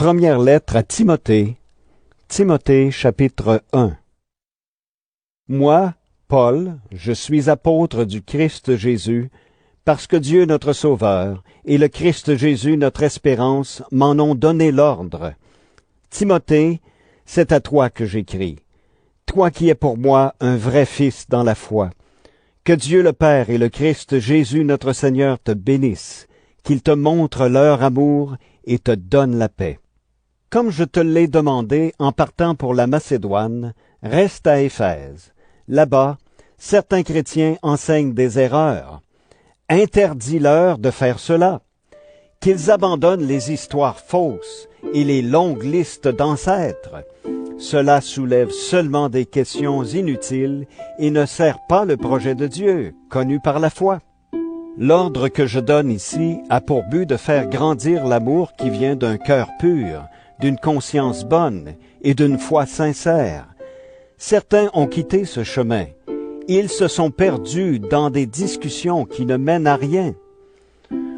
Première lettre à Timothée. Timothée, chapitre 1. Moi, Paul, je suis apôtre du Christ Jésus, parce que Dieu notre Sauveur et le Christ Jésus notre espérance m'en ont donné l'ordre. Timothée, c'est à toi que j'écris, toi qui es pour moi un vrai fils dans la foi. Que Dieu le Père et le Christ Jésus notre Seigneur te bénissent, qu'ils te montrent leur amour et te donnent la paix. Comme je te l'ai demandé en partant pour la Macédoine, reste à Éphèse. Là-bas, certains chrétiens enseignent des erreurs. Interdis-leur de faire cela. Qu'ils abandonnent les histoires fausses et les longues listes d'ancêtres. Cela soulève seulement des questions inutiles et ne sert pas le projet de Dieu, connu par la foi. L'ordre que je donne ici a pour but de faire grandir l'amour qui vient d'un cœur pur, d'une conscience bonne et d'une foi sincère. Certains ont quitté ce chemin. Ils se sont perdus dans des discussions qui ne mènent à rien.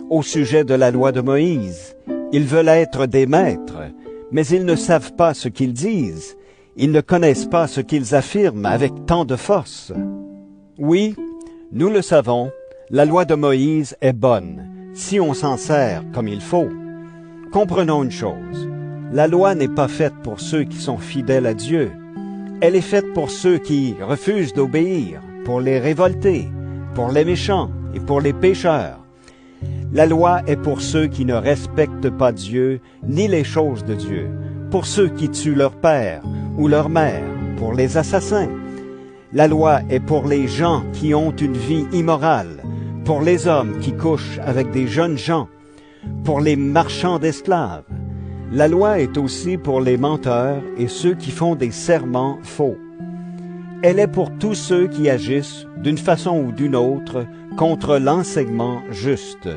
Au sujet de la loi de Moïse, ils veulent être des maîtres, mais ils ne savent pas ce qu'ils disent. Ils ne connaissent pas ce qu'ils affirment avec tant de force. Oui, nous le savons, la loi de Moïse est bonne, si on s'en sert comme il faut. Comprenons une chose. La loi n'est pas faite pour ceux qui sont fidèles à Dieu. Elle est faite pour ceux qui refusent d'obéir, pour les révoltés, pour les méchants et pour les pécheurs. La loi est pour ceux qui ne respectent pas Dieu ni les choses de Dieu, pour ceux qui tuent leur père ou leur mère, pour les assassins. La loi est pour les gens qui ont une vie immorale, pour les hommes qui couchent avec des jeunes gens, pour les marchands d'esclaves. La loi est aussi pour les menteurs et ceux qui font des serments faux. Elle est pour tous ceux qui agissent, d'une façon ou d'une autre, contre l'enseignement juste.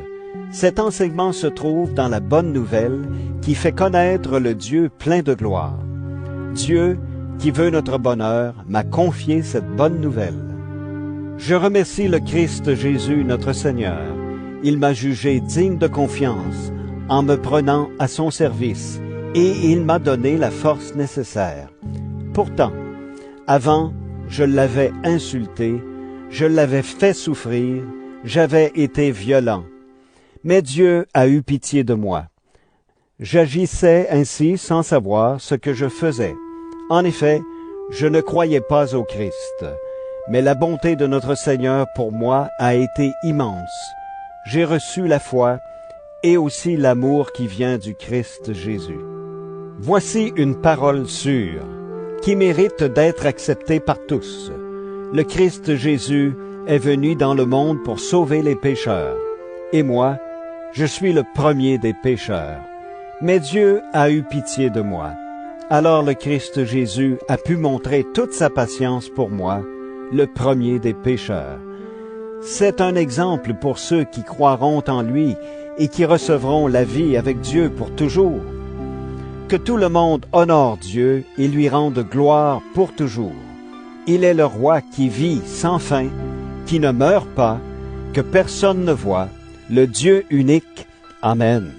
Cet enseignement se trouve dans la bonne nouvelle qui fait connaître le Dieu plein de gloire. Dieu, qui veut notre bonheur, m'a confié cette bonne nouvelle. Je remercie le Christ Jésus, notre Seigneur. Il m'a jugé digne de confiance en me prenant à son service, et il m'a donné la force nécessaire. Pourtant, avant, je l'avais insulté, je l'avais fait souffrir, j'avais été violent. Mais Dieu a eu pitié de moi. J'agissais ainsi sans savoir ce que je faisais. En effet, je ne croyais pas au Christ, mais la bonté de notre Seigneur pour moi a été immense. J'ai reçu la foi et aussi l'amour qui vient du Christ Jésus. Voici une parole sûre, qui mérite d'être acceptée par tous. Le Christ Jésus est venu dans le monde pour sauver les pécheurs. Et moi, je suis le premier des pécheurs. Mais Dieu a eu pitié de moi. Alors le Christ Jésus a pu montrer toute sa patience pour moi, le premier des pécheurs. C'est un exemple pour ceux qui croiront en lui et qui recevront la vie avec Dieu pour toujours. Que tout le monde honore Dieu et lui rende gloire pour toujours. Il est le roi qui vit sans fin, qui ne meurt pas, que personne ne voit, le Dieu unique. Amen.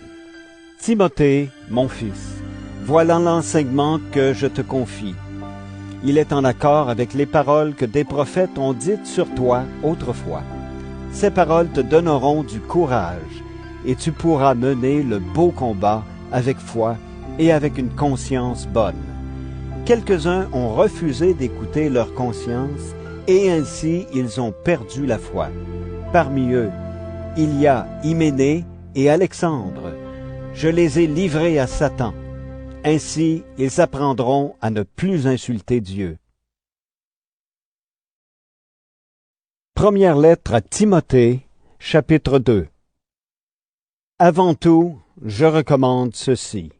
Timothée, mon fils, voilà l'enseignement que je te confie. Il est en accord avec les paroles que des prophètes ont dites sur toi autrefois. Ces paroles te donneront du courage, et tu pourras mener le beau combat avec foi et avec une conscience bonne. Quelques-uns ont refusé d'écouter leur conscience, et ainsi ils ont perdu la foi. Parmi eux, il y a Hyménée et Alexandre. Je les ai livrés à Satan. Ainsi, ils apprendront à ne plus insulter Dieu. Première lettre à Timothée, chapitre 2. Avant tout, je recommande ceci.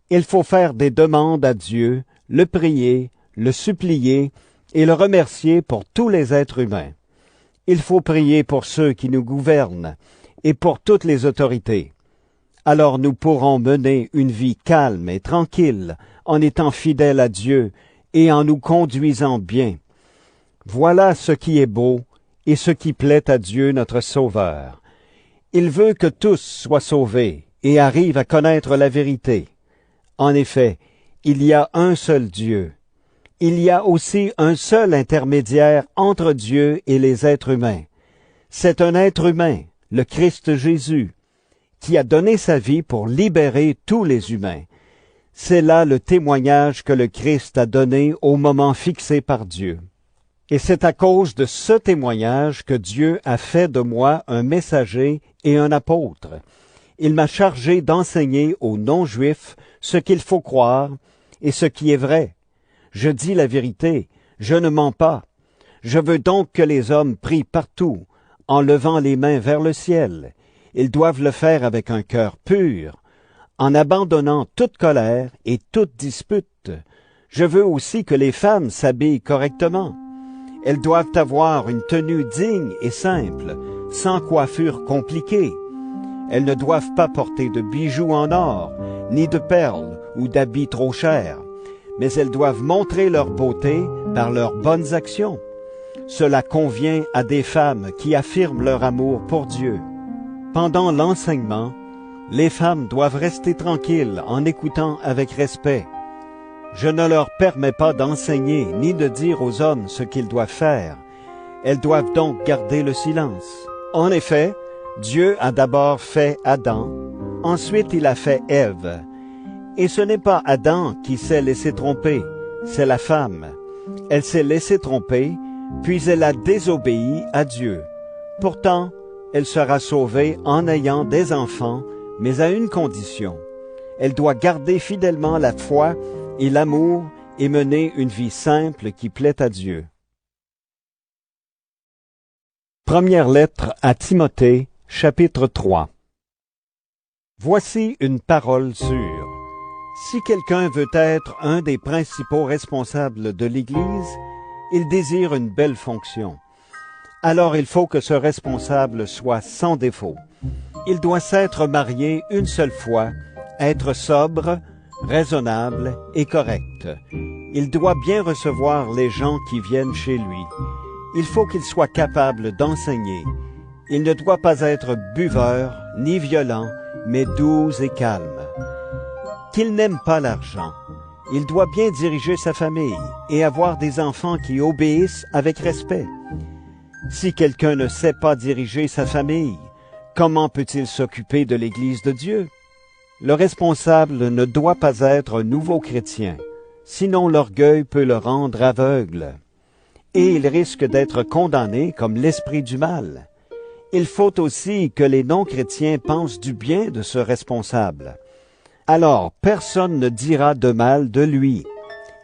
Il faut faire des demandes à Dieu, le prier, le supplier et le remercier pour tous les êtres humains. Il faut prier pour ceux qui nous gouvernent et pour toutes les autorités. Alors nous pourrons mener une vie calme et tranquille en étant fidèles à Dieu et en nous conduisant bien. Voilà ce qui est beau et ce qui plaît à Dieu notre Sauveur. Il veut que tous soient sauvés et arrivent à connaître la vérité. En effet, il y a un seul Dieu. Il y a aussi un seul intermédiaire entre Dieu et les êtres humains. C'est un être humain, le Christ Jésus, qui a donné sa vie pour libérer tous les humains. C'est là le témoignage que le Christ a donné au moment fixé par Dieu. Et c'est à cause de ce témoignage que Dieu a fait de moi un messager et un apôtre. Il m'a chargé d'enseigner aux non-juifs ce qu'il faut croire et ce qui est vrai. Je dis la vérité, je ne mens pas. Je veux donc que les hommes prient partout, en levant les mains vers le ciel. Ils doivent le faire avec un cœur pur, en abandonnant toute colère et toute dispute. Je veux aussi que les femmes s'habillent correctement. Elles doivent avoir une tenue digne et simple, sans coiffure compliquée. Elles ne doivent pas porter de bijoux en or, ni de perles ou d'habits trop chers, mais elles doivent montrer leur beauté par leurs bonnes actions. Cela convient à des femmes qui affirment leur amour pour Dieu. Pendant l'enseignement, les femmes doivent rester tranquilles en écoutant avec respect. Je ne leur permets pas d'enseigner ni de dire aux hommes ce qu'ils doivent faire. Elles doivent donc garder le silence. En effet, Dieu a d'abord fait Adam, ensuite il a fait Ève. Et ce n'est pas Adam qui s'est laissé tromper, c'est la femme. Elle s'est laissée tromper, puis elle a désobéi à Dieu. Pourtant, elle sera sauvée en ayant des enfants, mais à une condition. Elle doit garder fidèlement la foi et l'amour et mener une vie simple qui plaît à Dieu. Première lettre à Timothée, chapitre 3. Voici une parole sûre. Si quelqu'un veut être un des principaux responsables de l'Église, il désire une belle fonction. Alors il faut que ce responsable soit sans défaut. Il doit s'être marié une seule fois, être sobre, raisonnable et correct. Il doit bien recevoir les gens qui viennent chez lui. Il faut qu'il soit capable d'enseigner. Il ne doit pas être buveur ni violent, mais doux et calme. Qu'il n'aime pas l'argent. Il doit bien diriger sa famille et avoir des enfants qui obéissent avec respect. Si quelqu'un ne sait pas diriger sa famille, comment peut-il s'occuper de l'Église de Dieu? Le responsable ne doit pas être un nouveau chrétien, sinon l'orgueil peut le rendre aveugle. Et il risque d'être condamné comme l'esprit du mal. Il faut aussi que les non-chrétiens pensent du bien de ce responsable. Alors personne ne dira de mal de lui,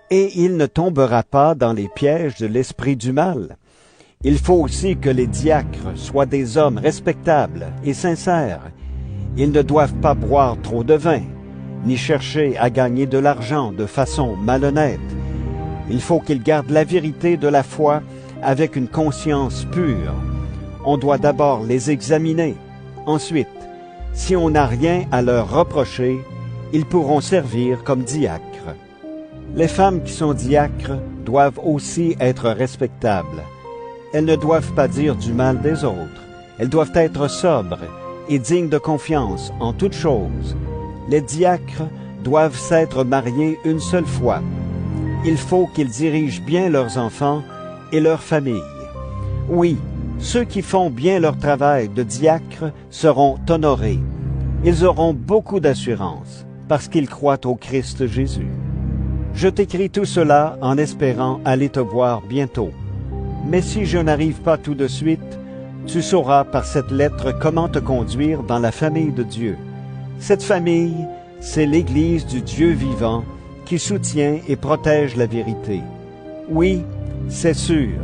et il ne tombera pas dans les pièges de l'esprit du mal. Il faut aussi que les diacres soient des hommes respectables et sincères. Ils ne doivent pas boire trop de vin, ni chercher à gagner de l'argent de façon malhonnête. Il faut qu'ils gardent la vérité de la foi avec une conscience pure. On doit d'abord les examiner. Ensuite, si on n'a rien à leur reprocher, ils pourront servir comme diacres. Les femmes qui sont diacres doivent aussi être respectables. Elles ne doivent pas dire du mal des autres. Elles doivent être sobres et dignes de confiance en toutes choses. Les diacres doivent s'être mariés une seule fois. Il faut qu'ils dirigent bien leurs enfants et leurs familles. Oui, ceux qui font bien leur travail de diacre seront honorés. Ils auront beaucoup d'assurance parce qu'ils croient au Christ Jésus. Je t'écris tout cela en espérant aller te voir bientôt. Mais si je n'arrive pas tout de suite, tu sauras par cette lettre comment te conduire dans la famille de Dieu. Cette famille, c'est l'Église du Dieu vivant qui soutient et protège la vérité. Oui, c'est sûr.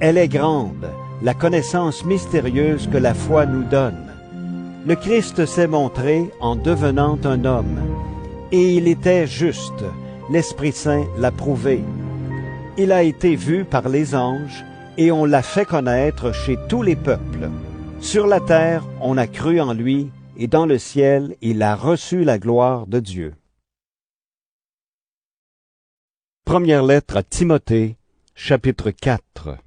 Elle est grande, la connaissance mystérieuse que la foi nous donne. Le Christ s'est montré en devenant un homme, et il était juste, l'Esprit Saint l'a prouvé. Il a été vu par les anges, et on l'a fait connaître chez tous les peuples. Sur la terre, on a cru en lui, et dans le ciel, il a reçu la gloire de Dieu. Première lettre à Timothée, chapitre 4.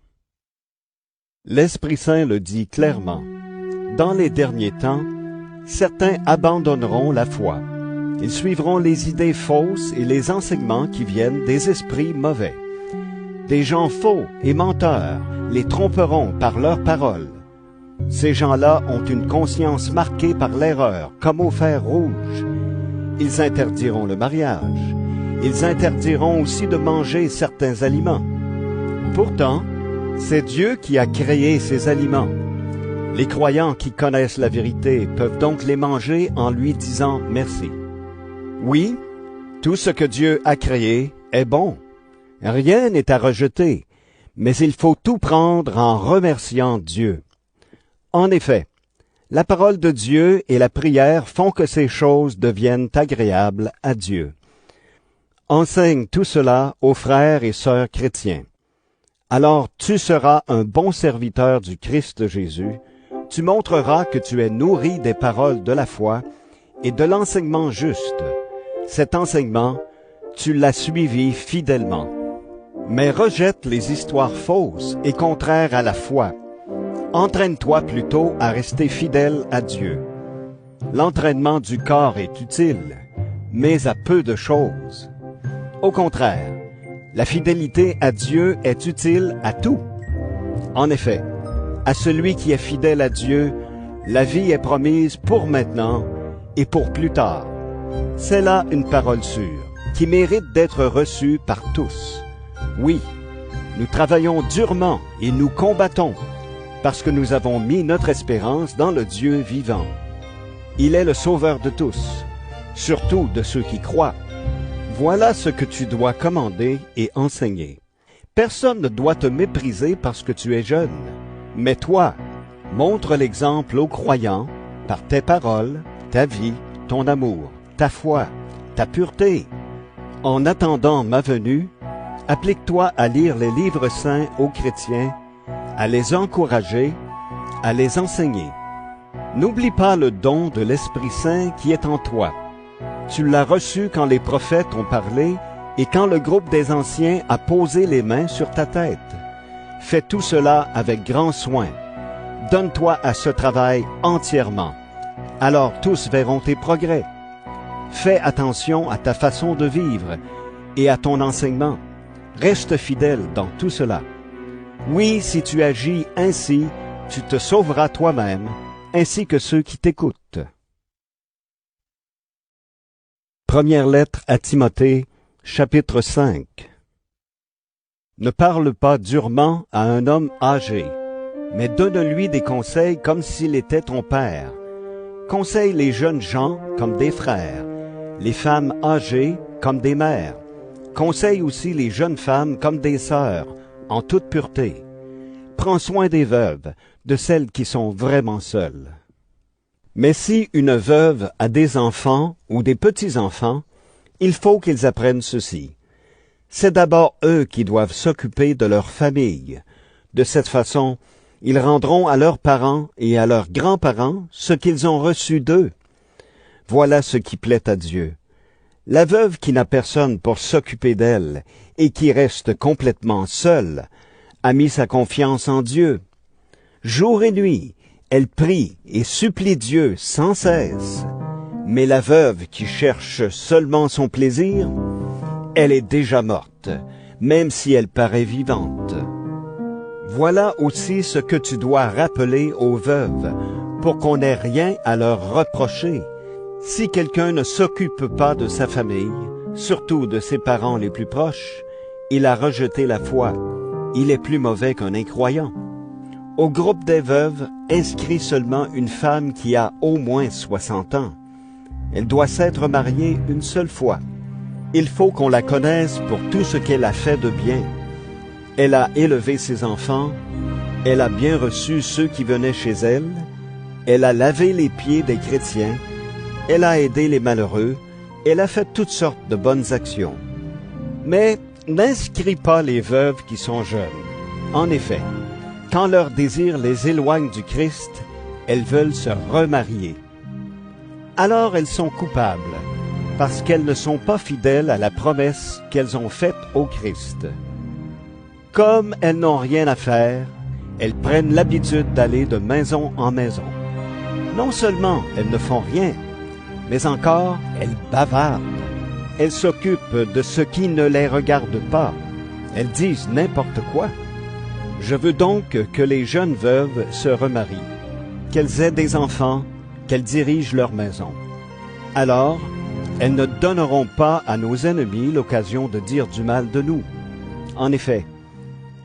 L'Esprit Saint le dit clairement. Dans les derniers temps, certains abandonneront la foi. Ils suivront les idées fausses et les enseignements qui viennent des esprits mauvais. Des gens faux et menteurs les tromperont par leurs paroles. Ces gens-là ont une conscience marquée par l'erreur, comme au fer rouge. Ils interdiront le mariage. Ils interdiront aussi de manger certains aliments. Pourtant, c'est Dieu qui a créé ces aliments. Les croyants qui connaissent la vérité peuvent donc les manger en lui disant merci. Oui, tout ce que Dieu a créé est bon. Rien n'est à rejeter, mais il faut tout prendre en remerciant Dieu. En effet, la parole de Dieu et la prière font que ces choses deviennent agréables à Dieu. Enseigne tout cela aux frères et sœurs chrétiens. Alors tu seras un bon serviteur du Christ Jésus, tu montreras que tu es nourri des paroles de la foi et de l'enseignement juste. Cet enseignement, tu l'as suivi fidèlement. Mais rejette les histoires fausses et contraires à la foi. Entraîne-toi plutôt à rester fidèle à Dieu. L'entraînement du corps est utile, mais à peu de choses. Au contraire, la fidélité à Dieu est utile à tout. En effet, à celui qui est fidèle à Dieu, la vie est promise pour maintenant et pour plus tard. C'est là une parole sûre, qui mérite d'être reçue par tous. Oui, nous travaillons durement et nous combattons, parce que nous avons mis notre espérance dans le Dieu vivant. Il est le sauveur de tous, surtout de ceux qui croient. Voilà ce que tu dois commander et enseigner. Personne ne doit te mépriser parce que tu es jeune. Mais toi, montre l'exemple aux croyants par tes paroles, ta vie, ton amour, ta foi, ta pureté. En attendant ma venue, applique-toi à lire les livres saints aux chrétiens, à les encourager, à les enseigner. N'oublie pas le don de l'Esprit Saint qui est en toi. Tu l'as reçu quand les prophètes ont parlé et quand le groupe des anciens a posé les mains sur ta tête. Fais tout cela avec grand soin. Donne-toi à ce travail entièrement. Alors tous verront tes progrès. Fais attention à ta façon de vivre et à ton enseignement. Reste fidèle dans tout cela. Oui, si tu agis ainsi, tu te sauveras toi-même, ainsi que ceux qui t'écoutent. Première lettre à Timothée, chapitre 5. Ne parle pas durement à un homme âgé, mais donne-lui des conseils comme s'il était ton père. Conseille les jeunes gens comme des frères, les femmes âgées comme des mères. Conseille aussi les jeunes femmes comme des sœurs, en toute pureté. Prends soin des veuves, de celles qui sont vraiment seules. Mais si une veuve a des enfants ou des petits-enfants, il faut qu'ils apprennent ceci. C'est d'abord eux qui doivent s'occuper de leur famille. De cette façon, ils rendront à leurs parents et à leurs grands-parents ce qu'ils ont reçu d'eux. Voilà ce qui plaît à Dieu. La veuve qui n'a personne pour s'occuper d'elle et qui reste complètement seule a mis sa confiance en Dieu. Jour et nuit, elle prie et supplie Dieu sans cesse. Mais la veuve qui cherche seulement son plaisir, elle est déjà morte, même si elle paraît vivante. Voilà aussi ce que tu dois rappeler aux veuves, pour qu'on n'ait rien à leur reprocher. Si quelqu'un ne s'occupe pas de sa famille, surtout de ses parents les plus proches, il a rejeté la foi. Il est plus mauvais qu'un incroyant. Au groupe des veuves, inscris seulement une femme qui a au moins 60 ans. Elle doit s'être mariée une seule fois. Il faut qu'on la connaisse pour tout ce qu'elle a fait de bien. Elle a élevé ses enfants, elle a bien reçu ceux qui venaient chez elle, elle a lavé les pieds des chrétiens, elle a aidé les malheureux, elle a fait toutes sortes de bonnes actions. Mais n'inscris pas les veuves qui sont jeunes. En effet, quand leur désir les éloigne du Christ, elles veulent se remarier. Alors elles sont coupables, parce qu'elles ne sont pas fidèles à la promesse qu'elles ont faite au Christ. Comme elles n'ont rien à faire, elles prennent l'habitude d'aller de maison en maison. Non seulement elles ne font rien, Mais encore, elles bavardent. Elles s'occupent de ce qui ne les regarde pas. Elles disent n'importe quoi. Je veux donc que les jeunes veuves se remarient, qu'elles aient des enfants, qu'elles dirigent leur maison. Alors, elles ne donneront pas à nos ennemis l'occasion de dire du mal de nous. En effet,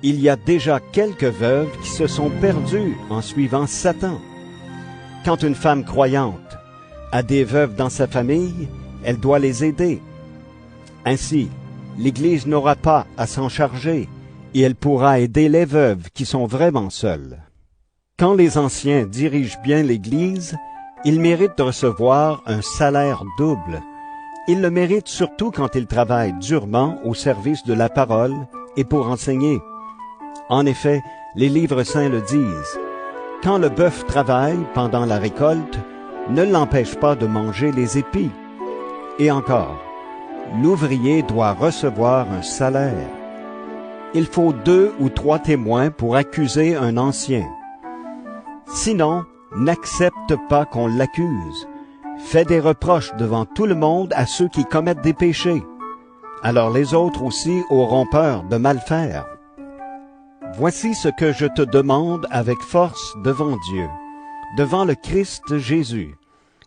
il y a déjà quelques veuves qui se sont perdues en suivant Satan. Quand une femme croyante a des veuves dans sa famille, elle doit les aider. Ainsi, l'Église n'aura pas à s'en charger et elle pourra aider les veuves qui sont vraiment seules. Quand les anciens dirigent bien l'Église, ils méritent de recevoir un salaire double. Ils le méritent surtout quand ils travaillent durement au service de la parole et pour enseigner. En effet, les livres saints le disent. Quand le bœuf travaille pendant la récolte, ne l'empêche pas de manger les épis. Et encore, l'ouvrier doit recevoir un salaire. Il faut 2 ou 3 témoins pour accuser un ancien. Sinon, n'accepte pas qu'on l'accuse. Fais des reproches devant tout le monde à ceux qui commettent des péchés. Alors les autres aussi auront peur de mal faire. Voici ce que je te demande avec force devant Dieu, devant le Christ Jésus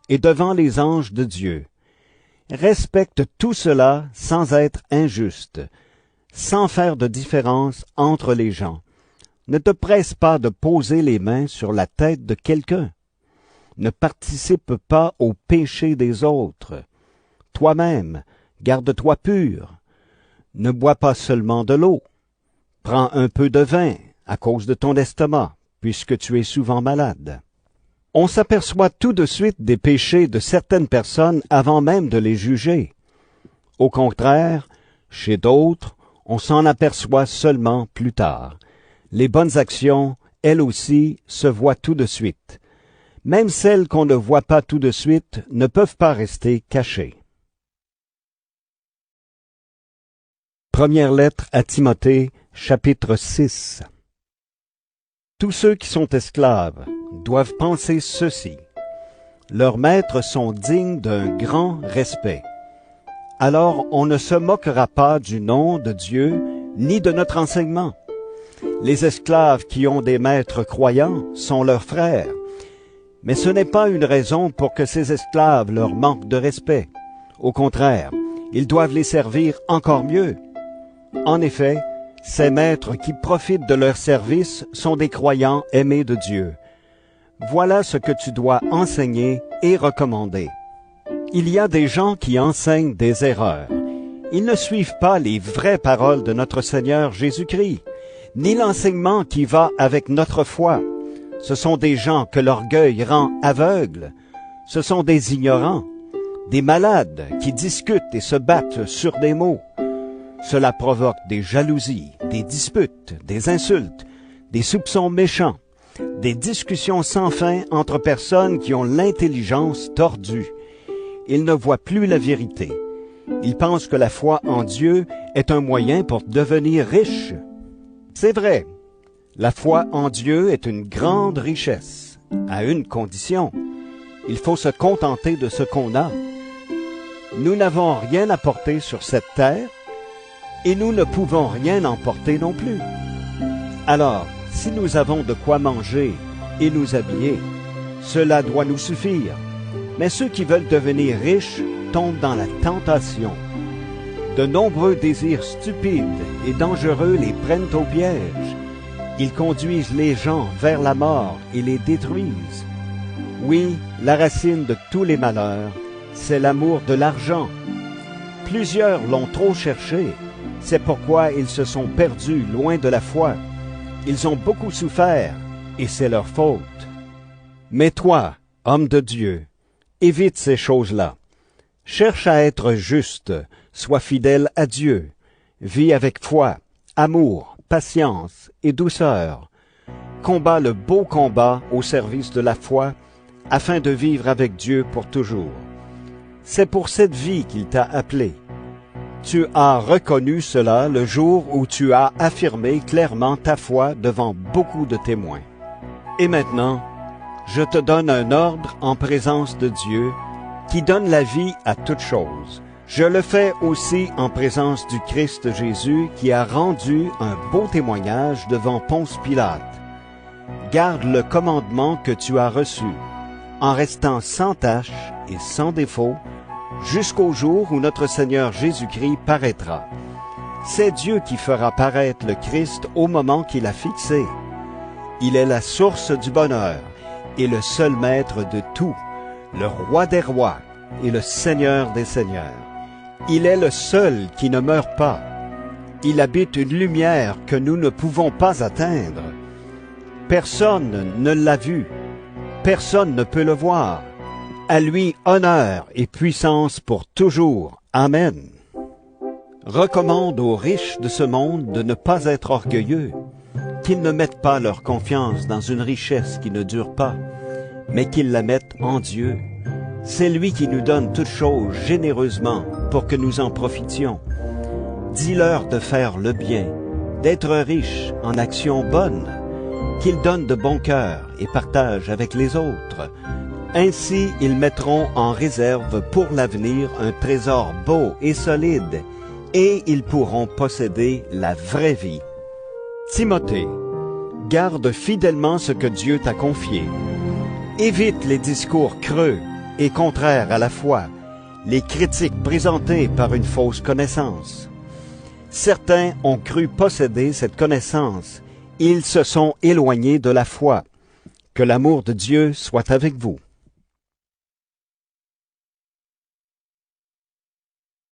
et devant les anges de Dieu. Respecte tout cela sans être injuste, sans faire de différence entre les gens. Ne te presse pas de poser les mains sur la tête de quelqu'un. Ne participe pas au péché des autres. Toi-même, garde-toi pur. Ne bois pas seulement de l'eau. Prends un peu de vin à cause de ton estomac, puisque tu es souvent malade. On s'aperçoit tout de suite des péchés de certaines personnes avant même de les juger. Au contraire, chez d'autres, on s'en aperçoit seulement plus tard. Les bonnes actions, elles aussi, se voient tout de suite. Même celles qu'on ne voit pas tout de suite ne peuvent pas rester cachées. Première lettre à Timothée, chapitre 6. Tous ceux qui sont esclaves doivent penser ceci. Leurs maîtres sont dignes d'un grand respect. Alors on ne se moquera pas du nom de Dieu ni de notre enseignement. Les esclaves qui ont des maîtres croyants sont leurs frères. Mais ce n'est pas une raison pour que ces esclaves leur manquent de respect. Au contraire, ils doivent les servir encore mieux. En effet, ces maîtres qui profitent de leur service sont des croyants aimés de Dieu. Voilà ce que tu dois enseigner et recommander. Il y a des gens qui enseignent des erreurs. Ils ne suivent pas les vraies paroles de notre Seigneur Jésus-Christ, ni l'enseignement qui va avec notre foi. Ce sont des gens que l'orgueil rend aveugles. Ce sont des ignorants, des malades qui discutent et se battent sur des mots. Cela provoque des jalousies, des disputes, des insultes, des soupçons méchants, des discussions sans fin entre personnes qui ont l'intelligence tordue. Ils ne voient plus la vérité. Ils pensent que la foi en Dieu est un moyen pour devenir riche. C'est vrai. La foi en Dieu est une grande richesse, à une condition. Il faut se contenter de ce qu'on a. Nous n'avons rien à porter sur cette terre, et nous ne pouvons rien emporter non plus. Alors, si nous avons de quoi manger et nous habiller, cela doit nous suffire. Mais ceux qui veulent devenir riches tombent dans la tentation. De nombreux désirs stupides et dangereux les prennent au piège. Ils conduisent les gens vers la mort et les détruisent. Oui, la racine de tous les malheurs, c'est l'amour de l'argent. Plusieurs l'ont trop cherché, c'est pourquoi ils se sont perdus loin de la foi. Ils ont beaucoup souffert, et c'est leur faute. Mais toi, homme de Dieu, évite ces choses-là. Cherche à être juste, sois fidèle à Dieu, vis avec foi, amour, patience et douceur. Combat le beau combat au service de la foi, afin de vivre avec Dieu pour toujours. C'est pour cette vie qu'il t'a appelé. Tu as reconnu cela le jour où tu as affirmé clairement ta foi devant beaucoup de témoins. Et maintenant, je te donne un ordre en présence de Dieu, qui donne la vie à toutes choses. Je le fais aussi en présence du Christ Jésus, qui a rendu un beau témoignage devant Ponce Pilate. Garde le commandement que tu as reçu, en restant sans tache et sans défaut, jusqu'au jour où notre Seigneur Jésus-Christ paraîtra. C'est Dieu qui fera paraître le Christ au moment qu'il a fixé. Il est la source du bonheur et le seul maître de tout, le roi des rois et le Seigneur des seigneurs. Il est le seul qui ne meurt pas. Il habite une lumière que nous ne pouvons pas atteindre. Personne ne l'a vu. Personne ne peut le voir. À lui honneur et puissance pour toujours. Amen. Recommande aux riches de ce monde de ne pas être orgueilleux, qu'ils ne mettent pas leur confiance dans une richesse qui ne dure pas, mais qu'ils la mettent en Dieu. C'est lui qui nous donne toutes choses généreusement pour que nous en profitions. Dis-leur de faire le bien, d'être riches en actions bonnes, qu'ils donnent de bon cœur et partagent avec les autres. Ainsi, ils mettront en réserve pour l'avenir un trésor beau et solide, et ils pourront posséder la vraie vie. Timothée, garde fidèlement ce que Dieu t'a confié. Évite les discours creux et contraires à la foi, les critiques présentées par une fausse connaissance. Certains ont cru posséder cette connaissance, ils se sont éloignés de la foi. Que l'amour de Dieu soit avec vous.